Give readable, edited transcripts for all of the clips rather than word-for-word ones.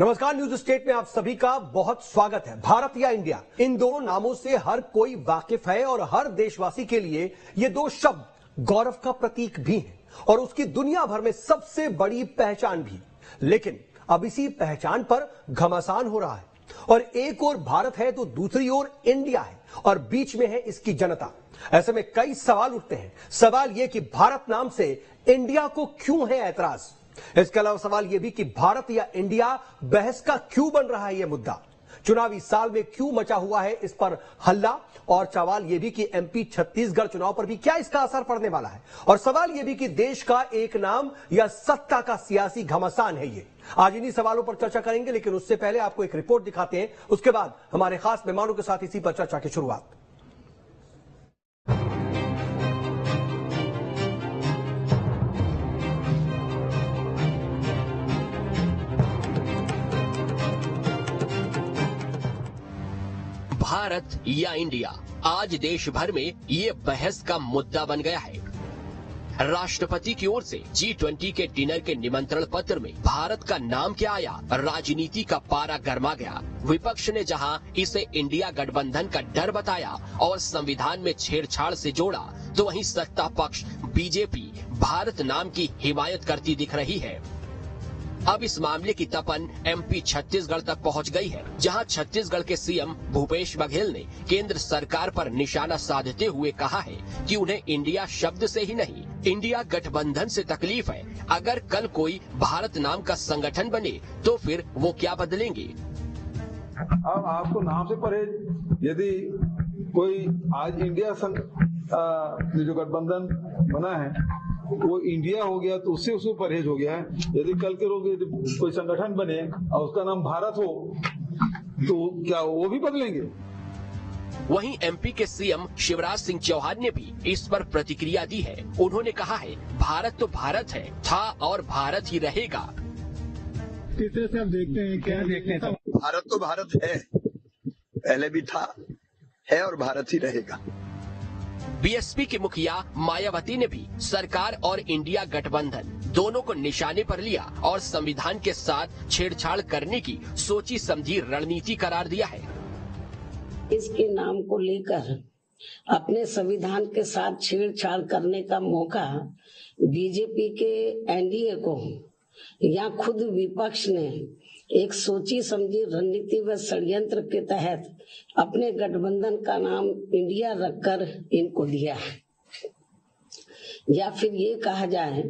नमस्कार, news state में आप सभी का बहुत स्वागत है। भारत या इंडिया, इन दोनों नामों से हर कोई वाकिफ है और हर देशवासी के लिए ये दो शब्द गौरव का प्रतीक भी हैं और उसकी दुनिया भर में सबसे बड़ी पहचान भी। लेकिन अब इसी पहचान पर घमासान हो रहा है और एक ओर भारत है तो दूसरी ओर इंडिया है और बीच में है इसकी जनता। ऐसे में कई सवाल उठते हैं। सवाल यह कि भारत नाम से इंडिया को क्यों है ऐतराज। इसके अलावा सवाल यह भी कि भारत या इंडिया बहस का क्यों बन रहा है यह मुद्दा। चुनावी साल में क्यों मचा हुआ है इस पर हल्ला। और सवाल यह भी कि एमपी छत्तीसगढ़ चुनाव पर भी क्या इसका असर पड़ने वाला है। और सवाल यह भी कि देश का एक नाम या सत्ता का सियासी घमासान है ये। आज इन्हीं सवालों पर चर्चा करेंगे, लेकिन उससे पहले आपको एक रिपोर्ट दिखाते हैं, उसके बाद हमारे खास मेहमानों के साथ इसी पर चर्चा की शुरुआत। भारत या इंडिया, आज देश भर में ये बहस का मुद्दा बन गया है। राष्ट्रपति की ओर से G20 के डिनर के निमंत्रण पत्र में भारत का नाम क्या आया, राजनीति का पारा गर्मा गया। विपक्ष ने जहां इसे इंडिया गठबंधन का डर बताया और संविधान में छेड़छाड़ से जोड़ा, तो वहीं सत्ता पक्ष बीजेपी भारत नाम की हिमायत करती दिख रही है। अब इस मामले की तपन एमपी छत्तीसगढ़ तक पहुंच गई है, जहां छत्तीसगढ़ के सीएम भूपेश बघेल ने केंद्र सरकार पर निशाना साधते हुए कहा है कि उन्हें इंडिया शब्द से ही नहीं, इंडिया गठबंधन से तकलीफ है। अगर कल कोई भारत नाम का संगठन बने तो फिर वो क्या बदलेंगे। अब आपको नाम से परहेज, यदि कोई आज इंडिया जो गठबंधन बना है वो इंडिया हो गया तो उससे परहेज हो गया है। यदि कल के लोग कोई संगठन बने और उसका नाम भारत हो तो क्या वो भी बदलेंगे। वहीं एमपी के सीएम शिवराज सिंह चौहान ने भी इस पर प्रतिक्रिया दी है। उन्होंने कहा है, भारत तो भारत है, था और भारत ही रहेगा। किस तरह से आप देखते हैं, क्या देखते हैं? भारत तो भारत है, पहले भी था, है और भारत ही रहेगा। बीएसपी की मुखिया मायावती ने भी सरकार और इंडिया गठबंधन दोनों को निशाने पर लिया और संविधान के साथ छेड़छाड़ करने की सोची समझी रणनीति करार दिया है। इसके नाम को लेकर अपने संविधान के साथ छेड़छाड़ करने का मौका बीजेपी के एनडीए को या खुद विपक्ष ने एक सोची समझी रणनीति व षड्यंत्र के तहत अपने गठबंधन का नाम इंडिया रखकर इनको दिया है। या फिर ये कहा जाए,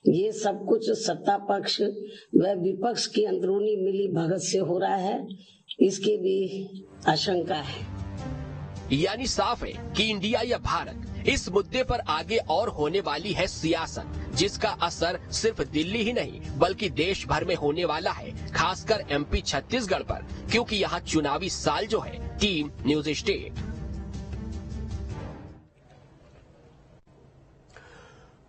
ये सब कुछ सत्ता पक्ष व विपक्ष की अंदरूनी मिली भगत से हो रहा है, इसकी भी आशंका है। यानी साफ है कि इंडिया या भारत, इस मुद्दे पर आगे और होने वाली है सियासत, जिसका असर सिर्फ दिल्ली ही नहीं बल्कि देश भर में होने वाला है, खासकर एमपी छत्तीसगढ़ पर, क्योंकि यहाँ चुनावी साल जो है। Team news state.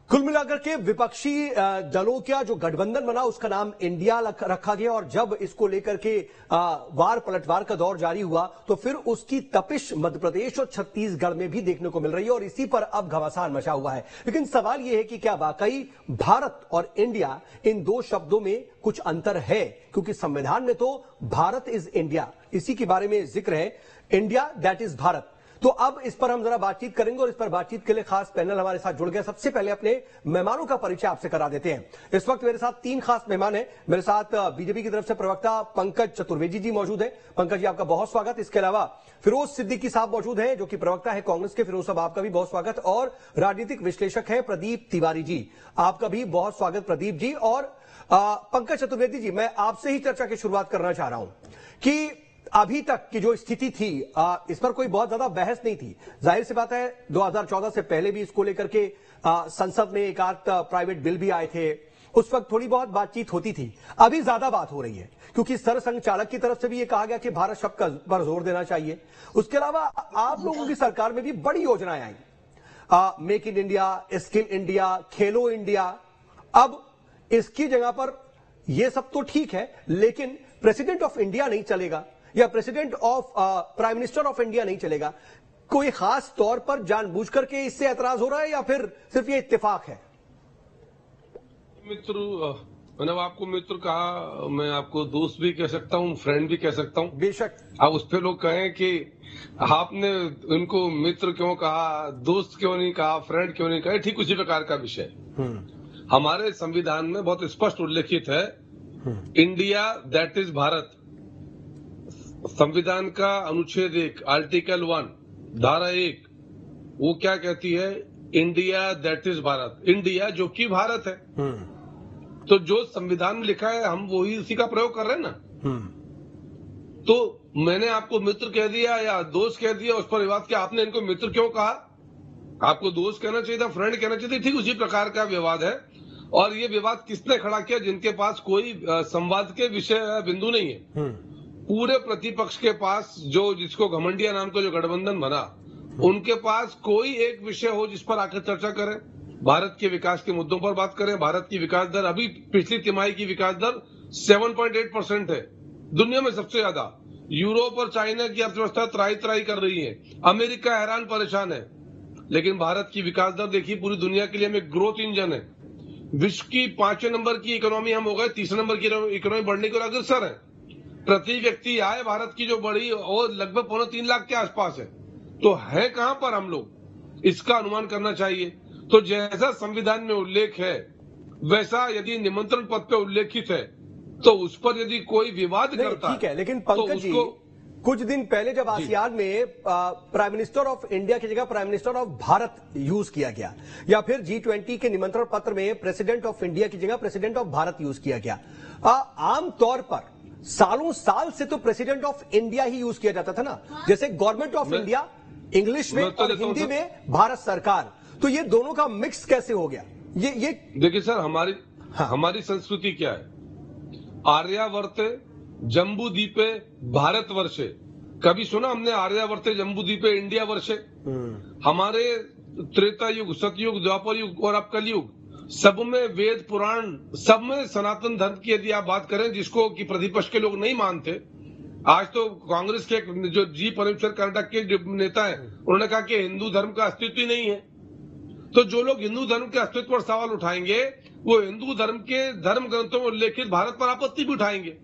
कुल मिलाकर के विपक्षी दलों का जो गठबंधन बना उसका नाम इंडिया रखा गया और जब इसको लेकर के वार पलटवार का दौर जारी हुआ तो फिर उसकी तपिश मध्य प्रदेश और छत्तीसगढ़ में भी देखने को मिल रही है और इसी पर अब घमासान मचा हुआ है। लेकिन सवाल यह है कि क्या वाकई भारत और इंडिया, इन दो शब्दों में कुछ अंतर है, क्योंकि संविधान में तो भारत इज इंडिया, इसी के बारे में जिक्र है, इंडिया दैट इज भारत। तो अब इस पर हम जरा बातचीत करेंगे और इस पर बातचीत के लिए खास पैनल हमारे साथ जुड़ गया। सबसे पहले अपने मेहमानों का परिचय आपसे करा देते हैं। इस वक्त मेरे साथ तीन खास मेहमान हैं। मेरे साथ बीजेपी की तरफ से प्रवक्ता पंकज चतुर्वेदी जी मौजूद हैं। पंकज जी, आपका बहुत स्वागत। इसके अलावा फिरोज सिद्दीकी साहब मौजूद हैं, जो कि प्रवक्ता है कांग्रेस के। फिरोज साहब, आपका भी बहुत स्वागत। और राजनीतिक विश्लेषक है प्रदीप तिवारी जी, आपका भी बहुत स्वागत प्रदीप जी। और पंकज चतुर्वेदी जी, मैं आपसे ही चर्चा की शुरुआत करना चाह रहा हूं कि अभी तक की जो स्थिति थी, इस पर कोई बहुत ज्यादा बहस नहीं थी। जाहिर सी बात है, 2014 से पहले भी इसको लेकर के संसद में एक आध प्राइवेट बिल भी आए थे, उस वक्त थोड़ी बहुत बातचीत होती थी। अभी ज्यादा बात हो रही है क्योंकि सरसंघ चालक की तरफ से भी ये कहा गया कि भारत शब्द पर जोर देना चाहिए। उसके अलावा आप लोगों की सरकार में भी बड़ी योजनाएं आई, make in India, skill India, Khelo India. अब इसकी जगह पर यह सब तो ठीक है, लेकिन प्रेसिडेंट ऑफ इंडिया नहीं चलेगा या president of prime minister of India नहीं चलेगा। कोई खास तौर पर जानबूझ करके इससे ऐतराज हो रहा है या फिर सिर्फ ये इत्तेफाक है? मित्र, मैंने आपको मित्र कहा, मैं आपको दोस्त भी कह सकता हूँ, फ्रेंड भी कह सकता हूँ। बेशक। अब उस पे लोग कहें कि आपने उनको मित्र क्यों कहा, दोस्त क्यों नहीं कहा, फ्रेंड क्यों नहीं कहा, ठीक उसी प्रकार का विषय। हमारे संविधान में बहुत स्पष्ट उल्लेखित है, इंडिया दैट इज भारत। संविधान का अनुच्छेद 1 आर्टिकल 1 धारा 1 वो क्या कहती है? India that is Bharat, India जो कि भारत है। तो जो संविधान में लिखा है हम वही उसी का प्रयोग कर रहे हैं ना। तो मैंने आपको मित्र कह दिया या दोस्त कह दिया, उस पर विवाद किया, आपने इनको मित्र क्यों कहा? आपको दोस्त कहना चाहिए था, फ्रेंड कहना चाहिए था। ठीक उसी प्रकार का विवाद है। और ये विवाद किसने खड़ा किया? जिनके पास कोई संवाद के विषय बिंदु नहीं है। पूरे प्रतिपक्ष के पास जो जिसको घमंडिया नाम का जो गठबंधन बना, उनके पास कोई एक विषय हो जिस पर आकर चर्चा करें, भारत के विकास के मुद्दों पर बात करें। भारत की विकास दर अभी पिछली तिमाही की विकास दर 7.8% है, दुनिया में सबसे ज्यादा। यूरोप और चाइना की अर्थव्यवस्था त्राई कर रही है, अमेरिका हैरान परेशान है। लेकिन भारत की विकास दर देखिए, पूरी दुनिया के लिए हम एक ग्रोथ इंजन है। विश्व की 5वें नंबर की इकोनॉमी हम हो गए, 3रे नंबर की इकोनॉमी बढ़ने की ओर अग्रसर है। प्रति व्यक्ति आय भारत की जो बढ़ी और लगभग 3.25 लाख के आसपास है। तो है कहां पर हम लोग, इसका अनुमान करना चाहिए। तो जैसा संविधान में उल्लेख है वैसा यदि निमंत्रण पत्र पे उल्लेखित है तो उस पर यदि कोई विवाद करता ठीक है, लेकिन पंकज जी कुछ दिन पहले जब आसियान में प्राइम मिनिस्टर ऑफ इंडिया की जगह prime minister of Bharat use किया गया, या फिर G20 के निमंत्रण पत्र में प्रेसिडेंट ऑफ इंडिया की जगह प्रेसिडेंट ऑफ भारत यूज किया गया। आमतौर पर सालों साल से तो president of India he use किया जाता था ना, जैसे गवर्नमेंट ऑफ इंडिया इंग्लिश में और हिंदी में भारत सरकार। तो ये दोनों का मिक्स कैसे हो गया? ये देखिए सर, हमारी संस्कृति क्या है? आर्यावर्ते जम्बू द्वीपे भारतवर्षे। कभी सुना हमने आर्यावर्ते जम्बू द्वीपे इंडिया वर्षे? हमारे त्रेता युग, सतयुग, द्वापर युग और अब कलयुग, सब में वेद पुराण, सब में सनातन धर्म की यदि आप बात करें, जिसको कि प्रतिपक्ष के लोग नहीं मानते। आज तो कांग्रेस के जो जी परमेश्वर कर्नाटक के जो नेता है, उन्होंने कहा कि हिंदू धर्म का अस्तित्व ही नहीं है। तो जो लोग हिंदू धर्म के अस्तित्व पर सवाल उठाएंगे वो हिंदू धर्म के धर्म ग्रंथों में उल्लेखित भारत पर आपत्ति भी उठाएंगे।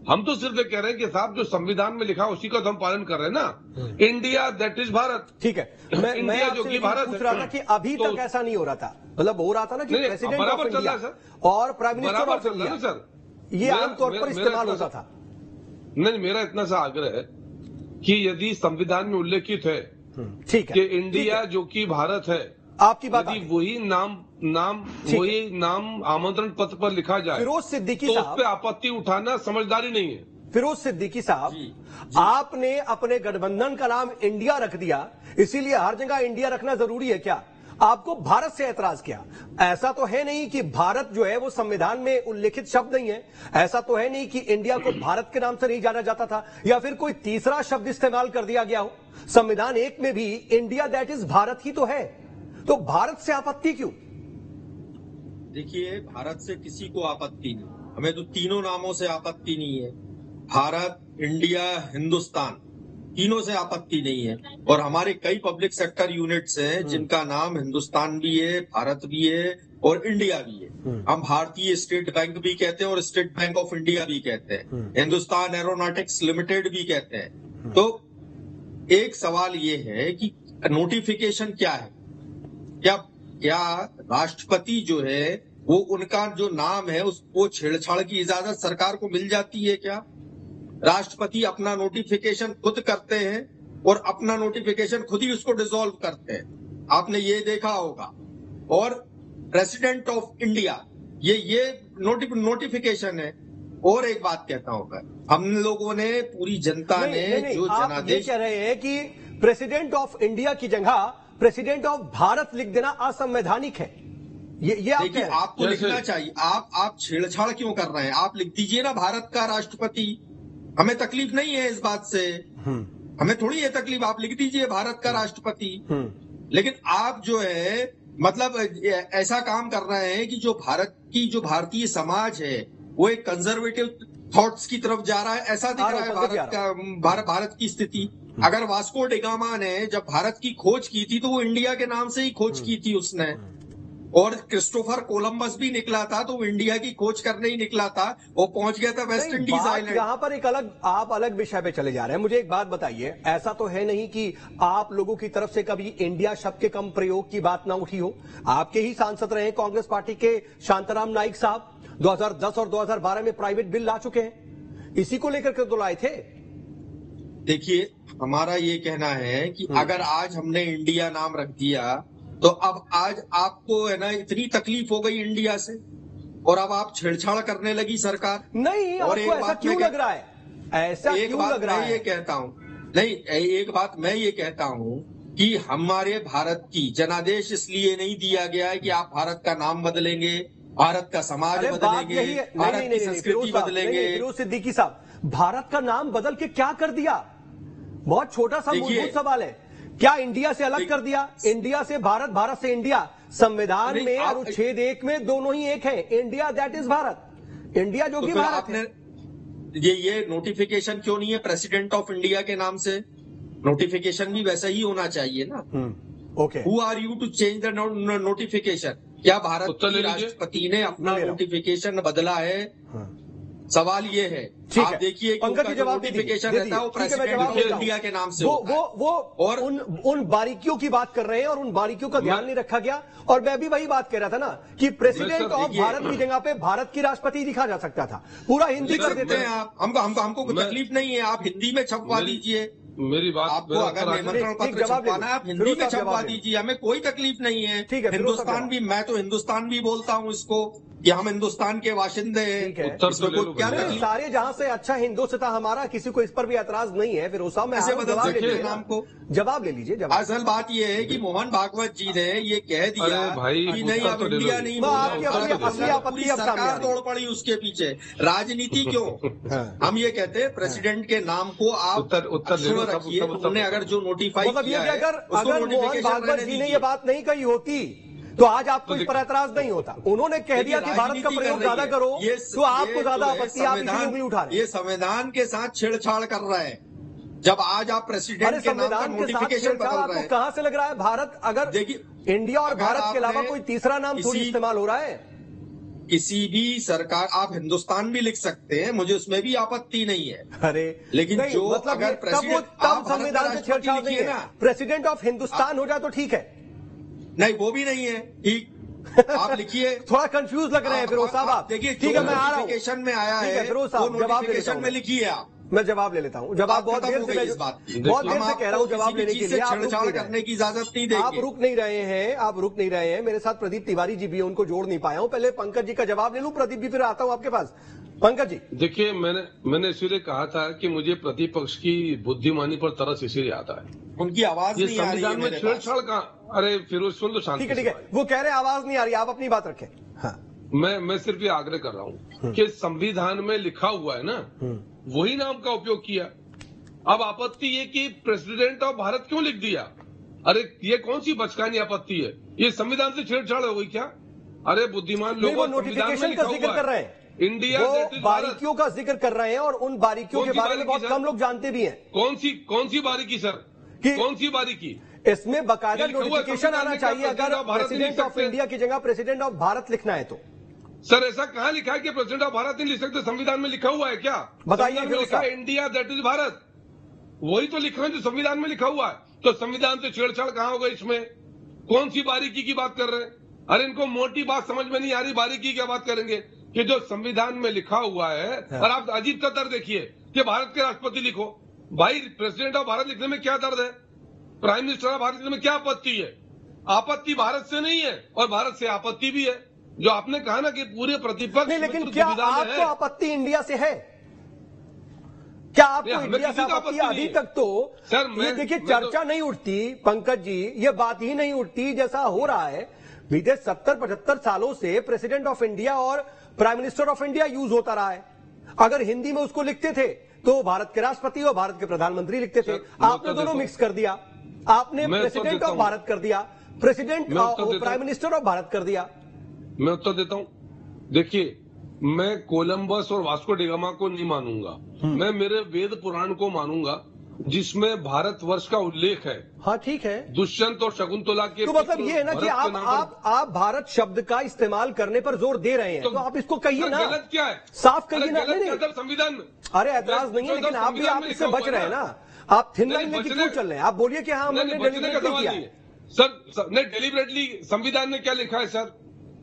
हम तो सिर्फ ये कह रहे हैं कि साहब जो संविधान में लिखा उसी का तो हम पालन कर रहे हैं ना। India that is Bharat. ठीक है, मैं जो कि भारत पूछ रहा था कि अभी तक ऐसा नहीं हो रहा था, मतलब हो रहा था ना कि प्रेसिडेंट ऑफ इंडिया और prime minister of India, sir ये आमतौर पर इस्तेमाल होता था। नहीं, मेरा इतना सा आग्रह है कि यदि संविधान में उल्लेखित है ठीक है कि इंडिया जो कि भारत है, आपकी बात, यदि वही नाम आमंत्रण पत्र पर लिखा जाए फिरोज सिद्दीकी तो साहब, उस पर आपत्ति उठाना समझदारी नहीं है। फिरोज सिद्दीकी साहब, आपने अपने गठबंधन का नाम इंडिया रख दिया, इसीलिए हर जगह इंडिया रखना जरूरी है क्या? आपको भारत से ऐतराज किया। ऐसा तो है नहीं कि भारत जो है वो संविधान में उल्लेखित शब्द नहीं है, ऐसा तो है नहीं कि इंडिया को भारत के नाम से नहीं जाना जाता था या फिर कोई तीसरा शब्द इस्तेमाल कर दिया गया हो। संविधान 1 में भी इंडिया दैट इज भारत ही तो है, तो भारत से आपत्ति क्यों? देखिए, भारत से किसी को आपत्ति नहीं, हमें तो तीनों नामों से आपत्ति नहीं है। भारत, इंडिया, हिंदुस्तान, तीनों से आपत्ति नहीं है। और हमारे कई पब्लिक सेक्टर यूनिट्स हैं जिनका नाम हिंदुस्तान भी है, भारत भी है और इंडिया भी है। हम भारतीय स्टेट बैंक भी कहते हैं और स्टेट बैंक ऑफ इंडिया भी कहते हैं, हिंदुस्तान एरोनॉटिक्स लिमिटेड भी कहते हैं। तो एक सवाल ये है कि नोटिफिकेशन क्या है? क्या राष्ट्रपति जो है वो उनका जो नाम है उसको छेड़छाड़ की इजाजत सरकार को मिल जाती है क्या? राष्ट्रपति अपना नोटिफिकेशन खुद करते हैं और अपना नोटिफिकेशन खुद ही उसको डिसॉल्व करते हैं, आपने ये देखा होगा। और प्रेसिडेंट ऑफ इंडिया ये नोटिफिकेशन है। और एक बात कहता हूं मैं, हम लोगों ने, पूरी जनता ने जो जनादेश, ये कह रहे हैं कि प्रेसिडेंट ऑफ इंडिया की जगह प्रेसिडेंट ऑफ भारत लिख देना असंवैधानिक है। ये देखिए, आपको लिखना चाहिए। आप छेड़छाड़ क्यों कर रहे हैं? आप लिख दीजिए ना भारत का राष्ट्रपति, हमें तकलीफ नहीं है इस बात से, हमें थोड़ी है तकलीफ, आप लिख दीजिए भारत का राष्ट्रपति। लेकिन आप जो है मतलब ऐसा काम कर रहे हैं कि जो भारतीय समाज है वो एक कंजर्वेटिव थॉट्स की तरफ जा रहा है, ऐसा दिख रहा है भारत की स्थिति। अगर वास्को डी गामा ने जब भारत की खोज की थी तो वो इंडिया के नाम से ही खोज की थी उसने। और क्रिस्टोफर कोलंबस भी निकला था तो वो इंडिया की खोज करने ही निकला था, वो पहुंच गया था वेस्ट इंडीज आइलैंड। यहाँ पर एक आप अलग विषय पे चले जा रहे हैं। मुझे एक बात बताइए, ऐसा तो है नहीं कि आप लोगों की तरफ से कभी इंडिया शब्द के कम प्रयोग की बात ना उठी हो। आपके ही सांसद रहे कांग्रेस पार्टी के शांताराम नाइक साहब 2010 और 2012 में प्राइवेट बिल ला चुके हैं, इसी को लेकर के तो लाए थे। देखिए, हमारा ये कहना है कि अगर आज हमने इंडिया नाम रख दिया तो अब आज आपको है ना इतनी तकलीफ हो गई इंडिया से और अब आप छेड़छाड़ करने लगी सरकार। नहीं, और आपको ऐसा क्यों लग रहा है? ऐसा क्यों लग रहा है? मैं ये कहता हूँ, नहीं, एक बात मैं ये कहता हूँ कि हमारे भारत की जनादेश इसलिए नहीं दिया गया है कि आप भारत का नाम बदलेंगे, भारत का समाज बदलेंगे, भारत की संस्कृति बदलेंगे। फिरोज सिद्दीकी साहब, भारत का नाम बदल के क्या कर दिया? बहुत छोटा सा मूलभूत सवाल है। क्या इंडिया से अलग कर दिया? इंडिया से भारत, भारत से इंडिया। संविधान में अनुच्छेद 1 में दोनों ही एक है। India that is Bharat, India जो कि भारत है। ये नोटिफिकेशन क्यों नहीं है प्रेसिडेंट ऑफ इंडिया के नाम से? नोटिफिकेशन भी वैसा ही होना चाहिए ना। Okay, who are you to change the notification? क्या भारत के राष्ट्रपति ने अपना नोटिफिकेशन बदला है? सवाल ये है, आप देखिए पंकज जी जवाब नोटिफिकेशन रहता है वो प्रेसिडेंट ऑफ इंडिया के नाम से वो और उन बारीकियों की बात कर रहे हैं और उन बारीकियों का ध्यान नहीं रखा गया। और मैं भी वही बात कह रहा था ना कि प्रेसिडेंट ऑफ भारत की जगह पे भारत की राष्ट्रपति लिखा जा सकता था, पूरा हिंदी कर देते हैं आप। हमको कोई तकलीफ नहीं है, आप हिंदी में छपवा दीजिए। मेरी बात, आपको अगर निमंत्रण पत्र छपवाना है आप हिंदी में छपवा दीजिए, हमें कोई तकलीफ नहीं है। हिंदुस्तान भी, मैं तो हिंदुस्तान भी बोलता हूँ इसको कि हम हिंदुस्तान के वाशिंदे हैं। क्या सारे जहां से अच्छा हिंदुस्तान हमारा, किसी को इस पर भी एतराज नहीं है। फिर साहब ऐसे बदल नाम को जवाब ले लीजिए। असल बात ये है कि मोहन भागवत जी ने ये कह दिया कि नहीं अब इंडिया नहीं, सरकार दौड़ पड़ी उसके पीछे। राजनीति क्यों? हम ये कहते हैं प्रेसिडेंट के नाम को आप रखिए। उन्होंने अगर जो नोटिफाई किया है, अगर मोहन भागवत जी ने ये बात नहीं कही होती तो आज आपको इस पर एतराज नहीं होता। उन्होंने कह दिया कि भारत का प्रयोग ज्यादा करो तो आपको ज्यादा आपत्ति, आप इसी उंगली उठा रहे हैं। ये संविधान के साथ छेड़छाड़ कर रहा है। जब आज आप प्रेसिडेंट के नाम का नोटिफिकेशन बदल रहे हैं, कहां से लग रहा है? भारत, अगर देखिए इंडिया और भारत के अलावा कोई तीसरा नाम थोड़ी इस्तेमाल हो रहा है। किसी भी सरकार, आप हिंदुस्तान भी लिख सकते हैं, मुझे उसमें भी आपत्ति नहीं है। अरे लेकिन जो मतलब अगर प्रेसिडेंट, तब संविधान से छेड़छाड़ नहीं है। प्रेसिडेंट ऑफ हिंदुस्तान हो जाए तो ठीक है। नहीं, वो भी नहीं है। ठीक, आप लिखिए। थोड़ा कंफ्यूज लग रहे हैं फिरोज साहब आप। देखिए, ठीक है, मैं आ रहा हूं। नोटिफिकेशन में आया है फिरोज साहब, जवाब नोटिफिकेशन में लिखिए आप। मैं जवाब ले लेता हूं। जवाब बहुत देर से बहुत देर से कह रहा हूं जवाब लेने के लिए। छेड़छाड़ करने की इजाजत नहीं देंगे। आप रुक नहीं रहे हैं, आप रुक नहीं रहे हैं। मेरे साथ प्रदीप तिवारी जी भी है, उनको जोड़ नहीं पाया हूं। पहले पंकज जी का जवाब ले लूं, प्रदीप जी, फिर आता हूं आपके पास। पंकज जी, देखिए, मैंने इसीलिए कहा था कि मुझे प्रतिपक्ष की बुद्धिमानी पर तरस इसीलिए आता है। उनकी आवाज नहीं आ रही है संविधान में छेड़छाड़ का। अरे फिरोज सुन लो, शांति। ठीक है, वो कह रहे आवाज नहीं आ रही, आप अपनी बात रखें। हाँ, मैं सिर्फ ये आग्रह कर रहा हूँ कि संविधान में लिखा हुआ है ना, वही नाम का उपयोग किया। अब आपत्ति ये कि प्रेसिडेंट ऑफ भारत क्यों लिख दिया? अरे ये कौन सी बचकानी आपत्ति है? ये संविधान से छेड़छाड़ हो गई क्या? अरे बुद्धिमान लोग नोटिफिकेशन का जिक्र कर रहे हैं, इंडिया बारीकियों का जिक्र कर रहे हैं और उन बारीकियों के बारे में बहुत कम लोग जानते भी हैं। कौन सी बारीकी सर? कौन सी बारीकी? इसमें बकायदा नोटिफिकेशन आना चाहिए अगर प्रेसिडेंट ऑफ इंडिया की जगह प्रेसिडेंट ऑफ भारत लिखना है तो। सर ऐसा कहाँ लिखा है कि प्रेसिडेंट ऑफ भारत नहीं लिख सकते? संविधान में लिखा हुआ है क्या? बताइए। लिखा है इंडिया दैट इज भारत, वही तो लिख रहे हैं जो संविधान में लिखा हुआ है। तो संविधान से छेड़छाड़ कहाँ हो गई? इसमें कौन सी बारीकी की बात कर रहे हैं? अरे इनको मोटी बात समझ में नहीं आ रही, बारीकी क्या बात करेंगे कि जो संविधान में लिखा हुआ है। और आप अजीब का दर्द देखिए कि भारत के राष्ट्रपति लिखो। भाई प्रेसिडेंट ऑफ भारत लिखने में क्या दर्द है? प्राइम मिनिस्टर ऑफ भारत लिखने में क्या आपत्ति है? आपत्ति भारत से नहीं है और भारत से आपत्ति भी है। जो आपने कहा ना कि पूरे प्रतिपक्ष, नहीं, लेकिन क्या आपको आपत्ति इंडिया से है? क्या आपको इंडिया से आपत्ति? अभी तक तो सर ये देखिए चर्चा नहीं उठती पंकज जी, ये बात ही नहीं उठती जैसा हो रहा है। बीते 70-75 सालों से प्रेसिडेंट ऑफ इंडिया और prime minister of India use होता रहा है। अगर हिंदी में उसको लिखते थे तो भारत के राष्ट्रपति और भारत के प्रधानमंत्री लिखते थे। आपने दोनों मिक्स कर दिया, आपने प्रेसिडेंट ऑफ भारत कर दिया, president prime minister of Bharat कर दिया। मैं उत्तर देता हूं। देखिए, मैं कोलंबस और वास्को डिगामा को नहीं मानूंगा, मैं मेरे वेद पुराण को मानूंगा जिसमें भारतवर्ष का उल्लेख है। हाँ ठीक है, दुष्यंत और शकुंतला के तो मतलब ये है ना कि आप भारत शब्द का इस्तेमाल करने पर जोर दे रहे हैं, तो आप इसको कहिए ना। गलत क्या है? साफ कहिए ना। संविधान में अरे ऐतराज नहीं है, लेकिन आप भी आप इससे बच रहे हैं ना। आप थिन लाइन लेके क्यों चल रहे हैं? आप बोलिए कि हाँ हमने डेलिबरेटली किया है। सर नहीं, डेलिबरेटली संविधान में क्या लिखा है सर?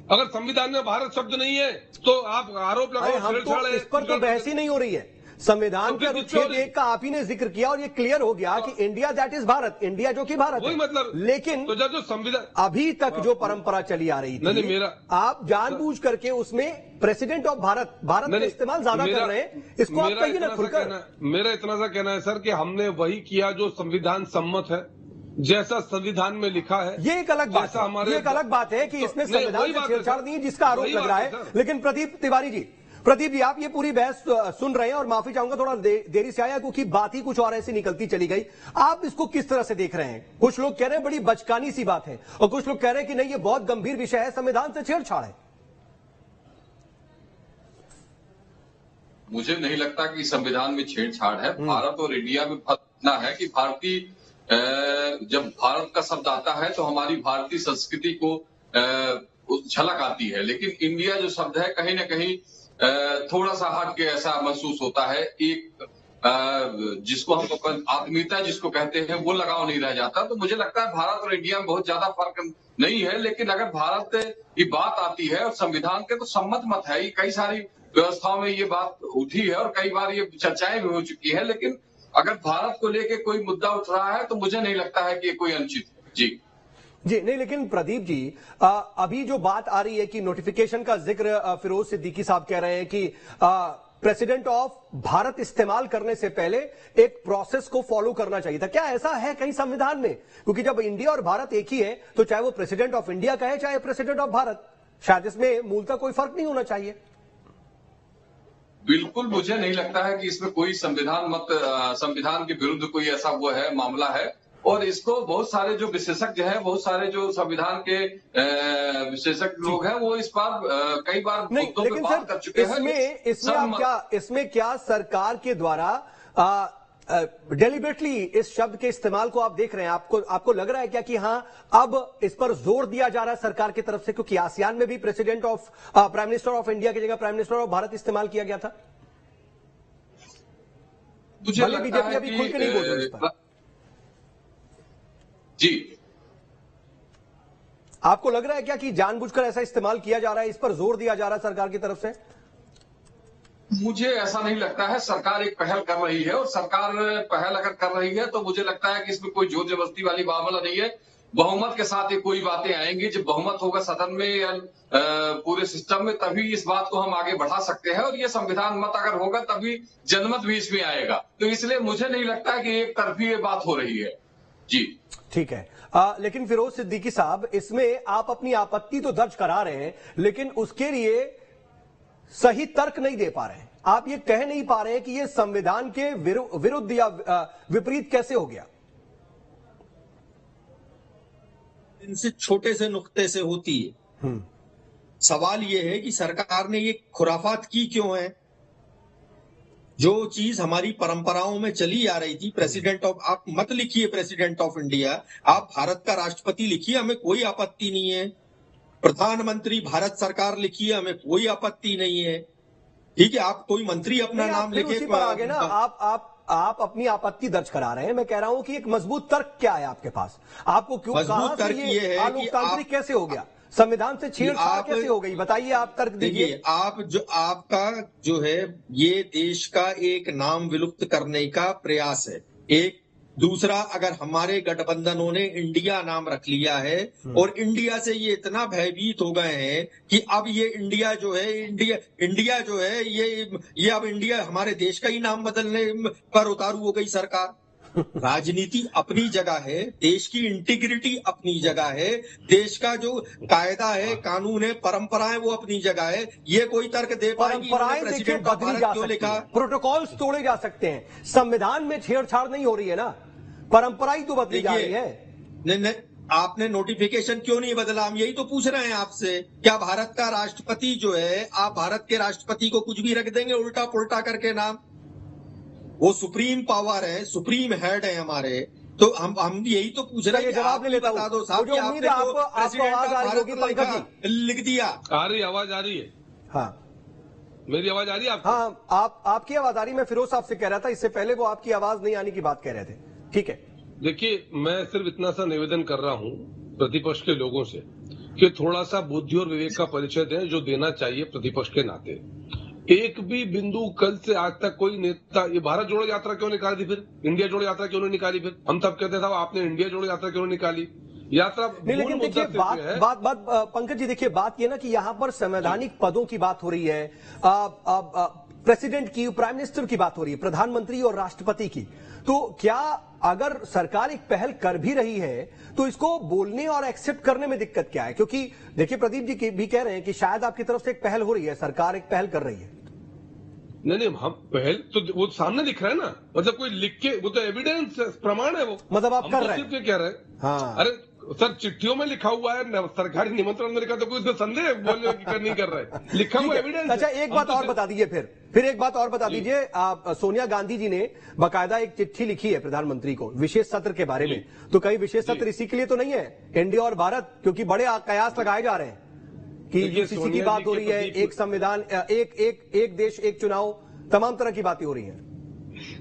अगर संविधान में भारत शब्द नहीं है तो आप आरोप लगाओ। हम तो इस पर तो बहस ही नहीं हो रही है। संविधान के अनुच्छेद 1 का आप ही ने जिक्र किया और ये क्लियर हो गया कि India that is Bharat, India जो कि भारत वही है। मतलब, लेकिन तो जब जो संविधान अभी तक जो परंपरा चली आ रही थी, मेरा आप जानबूझ करके उसमें प्रेसिडेंट ऑफ भारत का इस्तेमाल ज्यादा कर रहे हैं। इसको आप कहिए ना खुलकर। मेरा इतना सा कहना है सर कि हमने वही किया जो संविधान सम्मत है, जैसा संविधान में लिखा है। ये एक अलग बात है, ये एक अलग बात है कि इसमें संविधान से छेड़छाड़ नहीं है जिसका आरोप लग रहा है। लेकिन प्रदीप तिवारी जी, आप ये पूरी बहस सुन रहे हैं और माफी चाहूंगा थोड़ा देरी से आया क्योंकि बात ही कुछ और ऐसी निकलती चली गई। आप इसको किस तरह से देख रहे हैं? कुछ लोग कह रहे हैं बड़ी बचकानी सी बात है और कुछ लोग कह रहे हैं कि नहीं ये बहुत गंभीर विषय है, संविधान से छेड़छाड़ है। मुझे नहीं लगता कि संविधान में छेड़छाड़ है। भारत और इंडिया में फर्क इतना है कि भारतीय जब भारत का शब्द आता है तो हमारी भारतीय संस्कृति को झलक आती है, लेकिन इंडिया जो शब्द है कहीं ना कहीं थोड़ा सा हट के ऐसा महसूस होता है। एक जिसको हम आत्मीयता जिसको कहते हैं वो लगाव नहीं रह जाता। तो मुझे लगता है भारत और इंडिया में बहुत ज्यादा फर्क नहीं है। लेकिन अगर भारत की बात आती है और संविधान के, तो सम्मत मत है। कई सारी व्यवस्थाओं में ये बात उठी है और कई बार ये चर्चाएं भी हो चुकी है। लेकिन अगर भारत को लेके कोई मुद्दा उठ रहा है तो मुझे नहीं लगता है कि ये कोई अनुचित है। जी नहीं, लेकिन प्रदीप जी अभी जो बात आ रही है कि नोटिफिकेशन का जिक्र फिरोज सिद्दीकी साहब कह रहे हैं कि प्रेसिडेंट ऑफ भारत इस्तेमाल करने से पहले एक प्रोसेस को फॉलो करना चाहिए था। क्या ऐसा है कहीं संविधान में? क्योंकि जब इंडिया और भारत एक ही है तो चाहे वो प्रेसिडेंट ऑफ इंडिया कहे चाहे प्रेसिडेंट ऑफ भारत, शायद इसमें मूलतः कोई फर्क नहीं होना चाहिए। बिल्कुल मुझे नहीं लगता है कि इसमें कोई संविधान के विरुद्ध कोई ऐसा वो है मामला है। और इसको बहुत सारे जो विशेषज्ञ हैं, बहुत सारे जो संविधान के विशेषज्ञ लोग हैं, वो इस बार कई बार मुद्दों पे बात कर चुके हैं। इसमें क्या सरकार के द्वारा डेलिबरेटली इस शब्द के इस्तेमाल को आप देख रहे हैं? आपको लग रहा है क्या कि हाँ अब इस पर जोर दिया जा रहा है सरकार की तरफ से? क्योंकि आसियान में भी president of prime minister of India की जगह प्राइम मिनिस्टर ऑफ भारत इस्तेमाल किया गया था। मुझे बीजेपी अभी खुल के नहीं बोल रही इस पर। जी, आपको लग रहा है क्या कि जानबूझकर ऐसा इस्तेमाल किया जा रहा है, इस पर जोर दिया जा रहा है सरकार की तरफ से? मुझे ऐसा नहीं लगता है। सरकार एक पहल कर रही है और सरकार पहल अगर कर रही है तो मुझे लगता है कि इसमें कोई जोर जबरदस्ती वाली मामला नहीं है। बहुमत के साथ ये कोई बातें आएंगी। जब बहुमत होगा सदन में या पूरे सिस्टम में, तभी इस बात को हम आगे बढ़ा सकते हैं। और ये संविधान मत अगर होगा तभी जनमत भी इसमें आएगा। तो इसलिए मुझे नहीं लगता है कि एक तरफी ये बात हो रही है। जी ठीक है। लेकिन फिरोज सिद्दीकी साहब, इसमें आप अपनी आपत्ति तो दर्ज करा रहे हैं लेकिन उसके लिए सही तर्क नहीं दे पा रहे हैं। आप ये कह नहीं पा रहे हैं कि ये संविधान के विरुद्ध या विपरीत कैसे हो गया? इनसे छोटे से नुक्ते से होती है। सवाल ये है कि सरकार ने ये खुराफात की क्यों है? जो चीज हमारी परंपराओं में चली आ रही थी, प्रेसिडेंट ऑफ, आप मत लिखिए प्रेसिडेंट ऑफ इंडिया, आप भारत का राष्ट्रपति लिखिए, हमें कोई आपत्ति नहीं है। प्रधानमंत्री भारत सरकार लिखिए, हमें कोई आपत्ति नहीं है। ठीक है, आप कोई मंत्री अपना नाम लिखे पर आगे ना आप अपनी आपत्ति दर्ज करा रहे हैं। मैं कह रहा हूं कि एक मजबूत तर्क क्या है आपके पास? आपको क्यों मजबूत तर्क ये है कि लोकतांत्रिक कैसे हो गया? संविधान से छेड़छाड़ कैसे हो गई? बताइए, आप तर्क दीजिए। आपका जो है ये देश का एक नाम विलुप्त करने का प्रयास है। एक दूसरा, अगर हमारे गठबंधनों ने इंडिया नाम रख लिया है और इंडिया से ये इतना भयभीत हो गए हैं कि अब ये इंडिया जो है ये अब इंडिया हमारे देश का ही नाम बदलने पर उतारू हो गई सरकार। राजनीति अपनी जगह है, देश की इंटीग्रिटी अपनी जगह है, देश का जो कायदा है, कानून है, परंपराएं वो अपनी जगह है। ये कोई तर्क दे पाएगी? परंपराएं देखिए बदली जा सकती हैं, प्रोटोकॉल्स तोड़े जा सकते हैं, संविधान में छेड़छाड़ नहीं हो रही है ना, परंपराएं तो बदली जा रही है। नहीं, आपने नोटिफिकेशन क्यों नहीं बदला? हम यही तो पूछ रहे हैं आपसे। क्या भारत का राष्ट्रपति जो है, आप भारत के राष्ट्रपति को कुछ भी रख देंगे उल्टा पुल्टा करके नाम? वो सुप्रीम पावर है, सुप्रीम हेड है हमारे। तो हम यही तो पूछ रहे हैं, जवाब ले लेता बता दो हूं। साहब मुझे उम्मीद है आपको आवाज आ रही होगी पंकज जी, लिख दिया। आ रही आवाज आ रही है? हाँ मेरी आवाज आ रही है आपको? हाँ, आपकी आवाज आ रही। मैं फिरोज साहब से कह रहा था, इससे पहले वो आपकी आवाज नहीं आने की बात कह रहे थे। ठीक है, देखिए, मैं सिर्फ इतना सा निवेदन कर रहा हूं प्रतिपक्ष के लोगों से कि थोड़ा सा बुद्धि और विवेक का परिचय दें, जो देना चाहिए प्रतिपक्ष के नाते। एक भी बिंदु कल से आज तक कोई नेता ये भारत जोड़ो यात्रा क्यों निकाली थी, फिर इंडिया जोड़ो यात्रा क्यों नहीं निकाली? फिर हम तब कहते थे आपने इंडिया जोड़ो यात्रा क्यों निकाली? यात्रा नहीं, लेकिन देखिए बात पंकज जी, देखिए बात ये ना कि यहां पर संवैधानिक पदों की बात हो रही है, प्रेसिडेंट की, प्राइम मिनिस्टर की बात हो रही है, प्रधानमंत्री और राष्ट्रपति की। तो क्या अगर सरकार एक पहल कर भी रही है तो इसको बोलने और एक्सेप्ट करने में दिक्कत क्या है? क्योंकि देखिए प्रदीप जी भी कह रहे हैं कि शायद आपकी तरफ से एक पहल हो रही है, सरकार एक पहल कर रही है। नहीं, हम पहल तो वो सामने दिख रहा है ना, मतलब कोई लिख के, वो तो एविडेंस प्रमाण है, वो मतलब आप कर रहे हैं, कह रहे हैं। हाँ। अरे सर, चिट्ठियों में लिखा हुआ है, सरकारी निमंत्रण में लिखा, तो कोई उसमें संदेह बोलने की नहीं कर रहे, लिखा हुआ एविडेंस। अच्छा, एक बात और बता दीजिए, फिर एक बात और बता दीजिए। सोनिया गांधी जी ने बाकायदा एक चिट्ठी लिखी है प्रधानमंत्री को विशेष सत्र के बारे में, तो कई विशेष सत्र इसी के लिए तो नहीं है, इंडिया और भारत, क्योंकि बड़े कयास लगाए जा रहे हैं कि यूसीसी की बात हो रही है, एक संविधान, एक देश एक चुनाव, तमाम तरह की बातें हो रही हैं।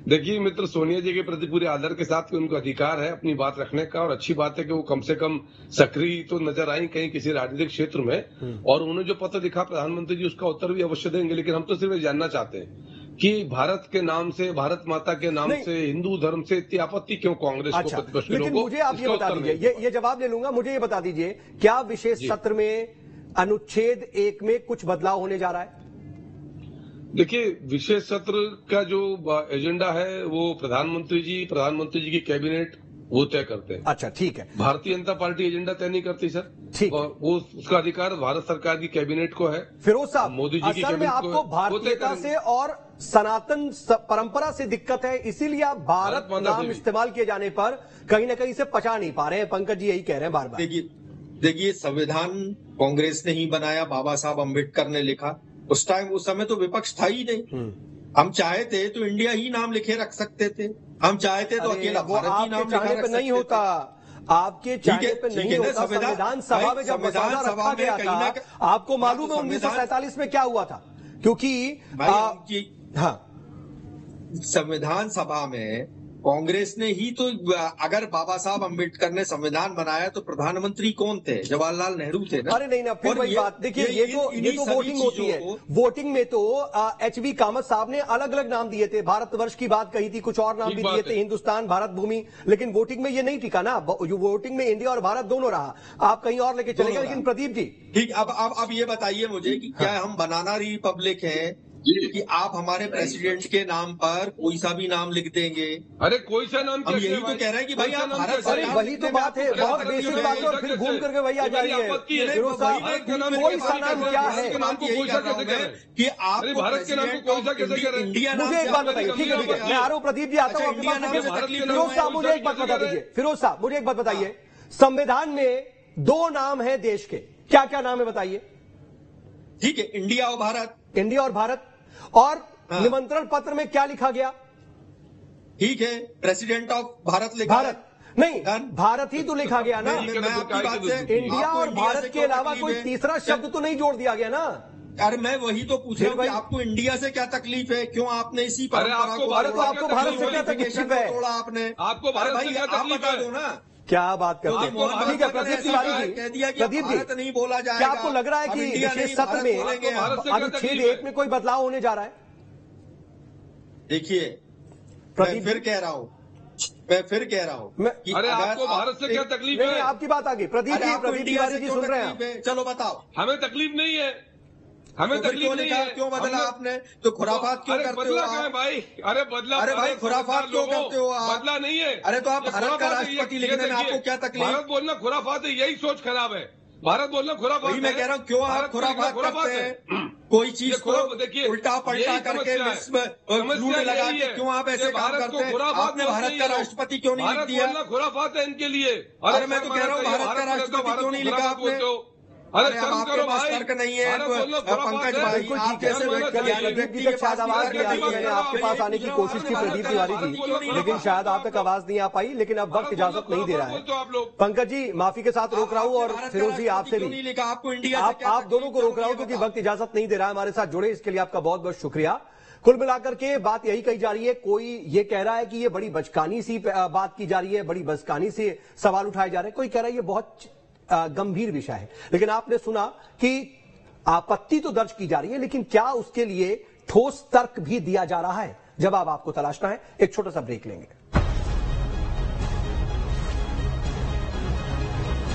देखिए मित्र, सोनिया जी के प्रति पूरे आदर के साथ उनको अधिकार है अपनी बात रखने का, और अच्छी बात है कि वो कम से कम सक्रिय तो नजर आई कहीं किसी राजनीतिक क्षेत्र में, और उन्होंने जो पत्र लिखा प्रधानमंत्री जी उसका उत्तर भी अवश्य देंगे। लेकिन हम तो सिर्फ जानना चाहते हैं कि भारत के नाम से, भारत माता के नाम से, हिंदू धर्म से इतनी आपत्ति क्यों कांग्रेस को, प्रतिपक्ष के लोगों को? मुझे आप ये बता दीजिए, ये जवाब ले लूंगा, मुझे ये बता दीजिए, क्या विशेष सत्र में अनुच्छेद 1 में कुछ बदलाव होने जा रहा है? देखिए, विशेष सत्र का जो एजेंडा है वो प्रधानमंत्री जी की कैबिनेट वो तय करते हैं। अच्छा, ठीक है। भारतीय जनता पार्टी एजेंडा तय नहीं करती सर, ठीक। वो उसका अधिकार भारत सरकार की कैबिनेट को है। फिरोज साहब, मोदी जी की असल में आपको भारतीयता से और सनातन परंपरा से दिक्कत है, इसीलिए आप भारत नाम इस्तेमाल किए जाने पर कहीं ना कहीं से पचा नहीं पा रहे हैं। पंकज जी यही कह रहे हैं बार बार। देखिए, संविधान कांग्रेस ने ही बनाया, बाबा साहब अम्बेडकर ने लिखा। उस समय तो विपक्ष था ही नहीं। हम चाहे थे तो इंडिया ही नाम लिखे रख सकते थे, हम चाहते तो अकेला भारत ही नाम लिखा रख सकते थे। नहीं होता, आपके चाहे पे नहीं होता। संविधान सभा में जब मसौदा रखा गया था, आपको मालूम है 1947 में क्या हुआ था? क्योंकि हाँ, संविधान सभा में कांग्रेस ने ही तो, अगर बाबा साहब अम्बेडकर ने संविधान बनाया तो प्रधानमंत्री कौन थे? जवाहरलाल नेहरू थे ना। अरे नहीं ना, फिर वही बात। देखिए, ये तो वोटिंग होती है, वोटिंग में तो एचबी कामत साहब ने अलग अलग नाम दिए थे, भारतवर्ष की बात कही थी, कुछ और नाम भी दिए थे, हिंदुस्तान, भारत भूमि, लेकिन वोटिंग में ये नहीं टिका ना। वोटिंग में इंडिया और भारत दोनों रहा, आप कहीं और लेके चले गए। लेकिन प्रदीप जी, ठीक, अब ये बताइए मुझे कि क्या हम बनाना रिपब्लिक है कि आप हमारे प्रेसिडेंट के नाम पर कोई सा भी नाम लिख देंगे? अरे कोई सा नाम, हम यही तो कह रहे हैं कि भाई आप भारत अरे वही तो बात है, बहुत बेसिक बात है, और फिर घूम करके वही आ जाएगी। फिरोज साहब, कोई सा नाम क्या है कि आप भारत के नाम को कोई सा कैसे करें? इंडिया? मुझे एक बात बताइए, ठीक है, मैं आ रहा हूँ प्रदीप जी, आता हूँ आपके पास। फिरोज साहब, मुझे एक बात बता दीजिए, फिरोज साहब मुझे एक बात बताइए, संविधान में 2 नाम है देश के, क्या क्या नाम है बताइए? ठीक है, इंडिया और भारत। इंडिया और भारत, और निमंत्रण पत्र में क्या लिखा गया? ठीक है, प्रेसिडेंट ऑफ भारत लिखा। भारत नहीं, भारत ही तो लिखा गया ना। मैं आपकी बात से, इंडिया और भारत के अलावा कोई तीसरा शब्द तो नहीं जोड़ दिया गया ना। अरे मैं वही तो पूछ रहा हूँ कि आपको इंडिया से क्या तकलीफ है? क्यों आपने इसी परंपरा को, आपको भारत से क्या तकलीफ है? तोड़ा आपने, आपको भारत से क्या तकलीफ है? दो ना, क्या बात करते हैं? ठीक है, प्रदीप तिवारी जी, कह दिया कि प्रदीप जी, नहीं बोला जाएगा। क्या आपको लग रहा है कि विशेष सत्र में अनुच्छेद 1 में कोई बदलाव होने जा रहा है? देखिए, मैं फिर कह रहा हूँ अरे आपको भारत से क्या तकलीफ है? आपकी बात आ गई प्रदीप तिवारी जी, सुन रहे हैं? चलो बताओ। हमें तकलीफ नहीं है, हमें तकलीफ नहीं है। क्यों बदला आपने? तो खुराफात क्यों करते हो आप? भाई, अरे बदला, अरे भाई खुराफात क्यों करते हो आप? बदला नहीं है। अरे तो आप भारत का राष्ट्रपति लिखने में आपको क्या तकलीफ? भारत बोलना खुराफात है, यही सोच खराब है। भारत बोलना खुराफात है। मैं कह रहा हूँ, क्यों आप खुराफात करते हैं? कोई चीज को देखिए उल्टा पलटा करके लूटने लगा के क्यों आप ऐसे काम करते हैं? आपने भारत का राष्ट्रपति क्यों नहीं लिख दिया? खुराफात है इनके लिए। अरे मैं तो कह रहा हूँ, भारत का राष्ट्रपति क्यों नहीं लिखा आपने? अरे अब शर्म आपके करो पास भाई। तर्क नहीं है अरे बोलो, बुरा बात पंकज है। भाई, बिल्कुल आप ठीक है, जैसे व्यक्ति प्रदीप जी तक शायद आवाज नहीं आ रही, मैंने आपके पास आने की कोशिश की प्रदीप तिवारी जी, लेकिन शायद आप तक आवाज नहीं आ पाई, लेकिन अब वक्त इजाजत नहीं दे रहा है। पंकज जी माफी के साथ रोक रहा हूँ, और फिरोज जी आपसे भी, लिखा आपको इंडिया आप दोनों को रोक रहा हूँ क्योंकि वक्त इजाजत नहीं दे रहा है। हमारे साथ जुड़े इसके लिए आपका बहुत बहुत शुक्रिया। कुल मिलाकर के बात यही कही जा रही है, कोई ये कह रहा है कि ये बड़ी बचकानी सी बात की जा रही है, बड़ी बचकानी से सवाल उठाए जा रहे हैं, कोई कह रहा है ये बहुत गंभीर विषय है। लेकिन आपने सुना कि आपत्ति तो दर्ज की जा रही है, लेकिन क्या उसके लिए ठोस तर्क भी दिया जा रहा है? जवाब आपको तलाशना है। एक छोटा सा ब्रेक लेंगे।